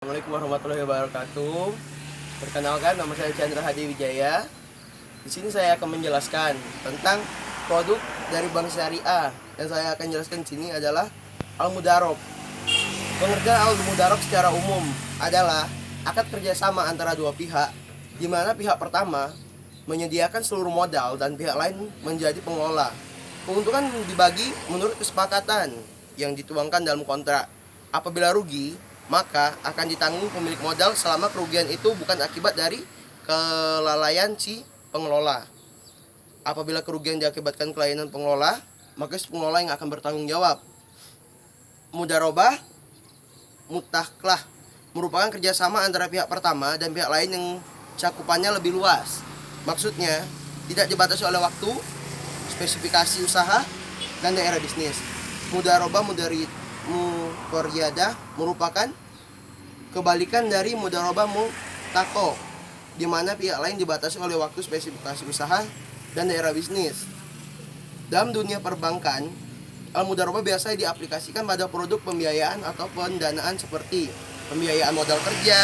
Assalamualaikum warahmatullahi wabarakatuh. Perkenalkan, nama saya Chandra Hadi Wijaya. Di sini saya akan menjelaskan tentang produk dari Bank Syariah. Yang saya akan jelaskan di sini adalah Al-Mudarob. Pengertian Al-Mudarob secara umum adalah akad kerjasama antara dua pihak, di mana pihak pertama menyediakan seluruh modal dan pihak lain menjadi pengelola. Keuntungan dibagi menurut kesepakatan yang dituangkan dalam kontrak. Apabila rugi, maka akan ditanggung pemilik modal selama kerugian itu bukan akibat dari kelalaian si pengelola. Apabila kerugian diakibatkan kelainan pengelola, maka si pengelola yang akan bertanggung jawab. Mudharabah mutaklah merupakan kerjasama antara pihak pertama dan pihak lain yang cakupannya lebih luas. Maksudnya, tidak dibatasi oleh waktu, spesifikasi usaha, dan daerah bisnis. Mudharabah muqaryadah merupakan kebalikan dari mudharabah mutako, di mana pihak lain dibatasi oleh waktu, spesifikasi usaha, dan daerah bisnis. Dalam dunia perbankan, al-mudharabah biasanya diaplikasikan pada produk pembiayaan atau pendanaan seperti pembiayaan modal kerja.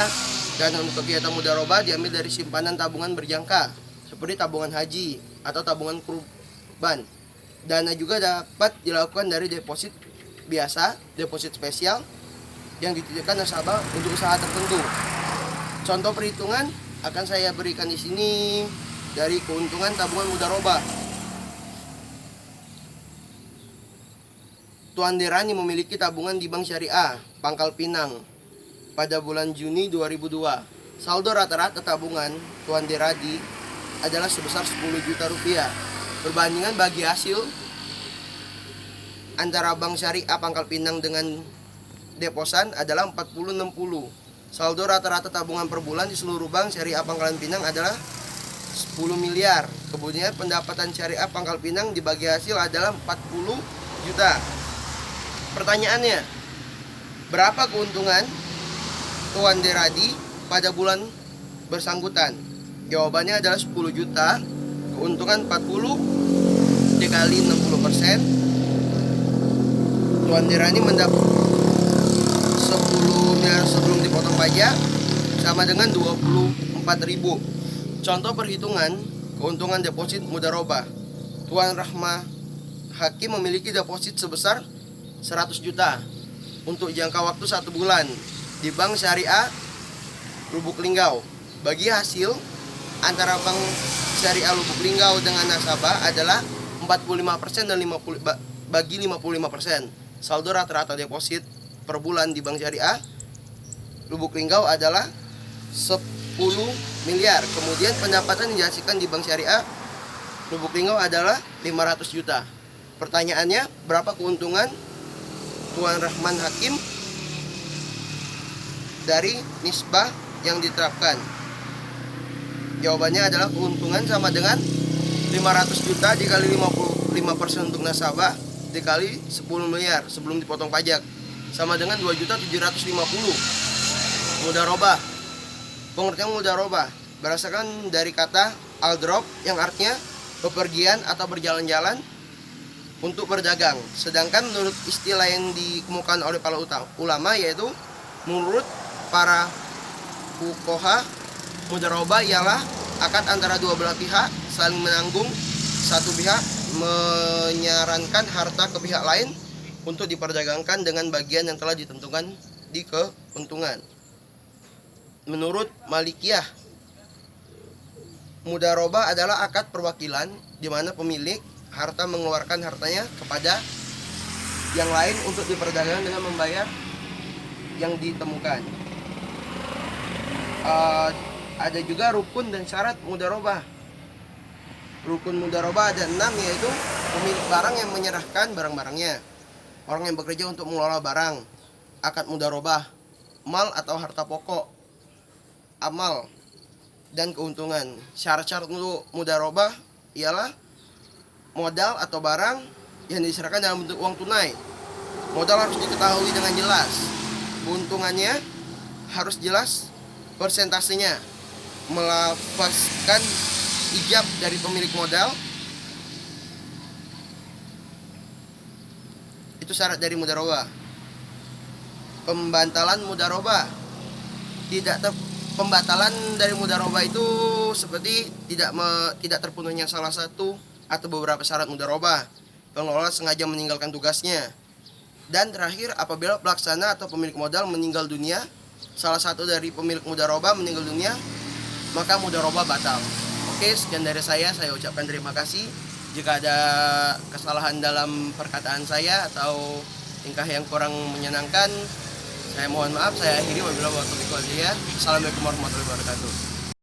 Dana untuk kegiatan mudharabah diambil dari simpanan tabungan berjangka seperti tabungan haji atau tabungan kurban. Dana juga dapat dilakukan dari deposit biasa, deposit spesial yang dititipkan nasabah untuk usaha tertentu. Contoh perhitungan akan saya berikan di sini dari keuntungan tabungan mudharabah. Tuan Derani memiliki tabungan di Bank Syariah Pangkal Pinang pada bulan Juni 2002. Saldo rata-rata tabungan Tuan Deradi adalah sebesar 10 juta rupiah. Perbandingan bagi hasil antara Bank Syariah Pangkal Pinang dengan deposan adalah 40-60. Saldo rata-rata tabungan per bulan di seluruh Bank Syariah Pangkalan Pinang adalah 10 miliar. Kemudian pendapatan Syariah Pangkal Pinang dibagi hasil adalah 40 juta. Pertanyaannya, berapa keuntungan Tuan Deradi pada bulan bersangkutan? Jawabannya adalah 10 juta. Keuntungan 40 dikali 60%. Tuan Derani mendapat 10 miliar sebelum dipotong pajak sama dengan 24.000. Contoh perhitungan keuntungan deposit mudharabah. Tuan Rahmah Hakim memiliki deposit sebesar 100 juta untuk jangka waktu 1 bulan di Bank Syariah Lubuk Linggau. Bagi hasil antara Bank Syariah Lubuk Linggau dengan nasabah adalah 45% dan 50 bagi 55%. Saldo rata-rata deposit per bulan di Bank Syariah Lubuk Linggau adalah 10 miliar. Kemudian pendapatan yang dihasilkan di Bank Syariah Lubuk Linggau adalah 500 juta. Pertanyaannya, berapa keuntungan Tuan Rahman Hakim dari nisbah yang diterapkan? Jawabannya adalah keuntungan sama dengan 500 juta dikali 55% untuk nasabah dikali 10 miliar sebelum dipotong pajak sama dengan 2.750. Mudharabah. Pengertian mudharabah berdasarkan dari kata al-drop yang artinya bepergian atau berjalan-jalan untuk berdagang. Sedangkan menurut istilah yang dikemukakan oleh para ulama, yaitu menurut para fuqaha, mudharabah ialah akad antara dua belah pihak saling menanggung. Satu pihak menyarankan harta ke pihak lain untuk diperdagangkan dengan bagian yang telah ditentukan di keuntungan. Menurut Malikiyah, mudharabah adalah akad perwakilan di mana pemilik harta mengeluarkan hartanya kepada yang lain untuk diperdagangkan dengan membayar yang ditemukan. Ada juga rukun dan syarat mudharabah. Rukun mudharabah ada 6, yaitu pemilik barang yang menyerahkan barang-barangnya, orang yang bekerja untuk mengelola barang, akad mudharabah, mal atau harta pokok, amal, dan keuntungan. Syarat-syarat untuk mudharabah ialah modal atau barang yang diserahkan dalam bentuk uang tunai. Modal harus diketahui dengan jelas, keuntungannya harus jelas, persentasenya, melafazkan ijab dari pemilik modal. Itu syarat dari mudharabah. Pembantalan mudharabah. tidak pembatalan dari mudharabah itu seperti tidak terpenuhnya salah satu atau beberapa syarat mudharabah, pengelola sengaja meninggalkan tugasnya, dan terakhir apabila pelaksana atau pemilik modal meninggal dunia, salah satu dari pemilik mudharabah meninggal dunia, maka mudharabah batal. Oke, sekian dari saya ucapkan terima kasih. Jika ada kesalahan dalam perkataan saya atau tingkah yang kurang menyenangkan, saya mohon maaf. Saya akhiri, wabillahi taufiq wal hidayah. Assalamualaikum warahmatullahi wabarakatuh.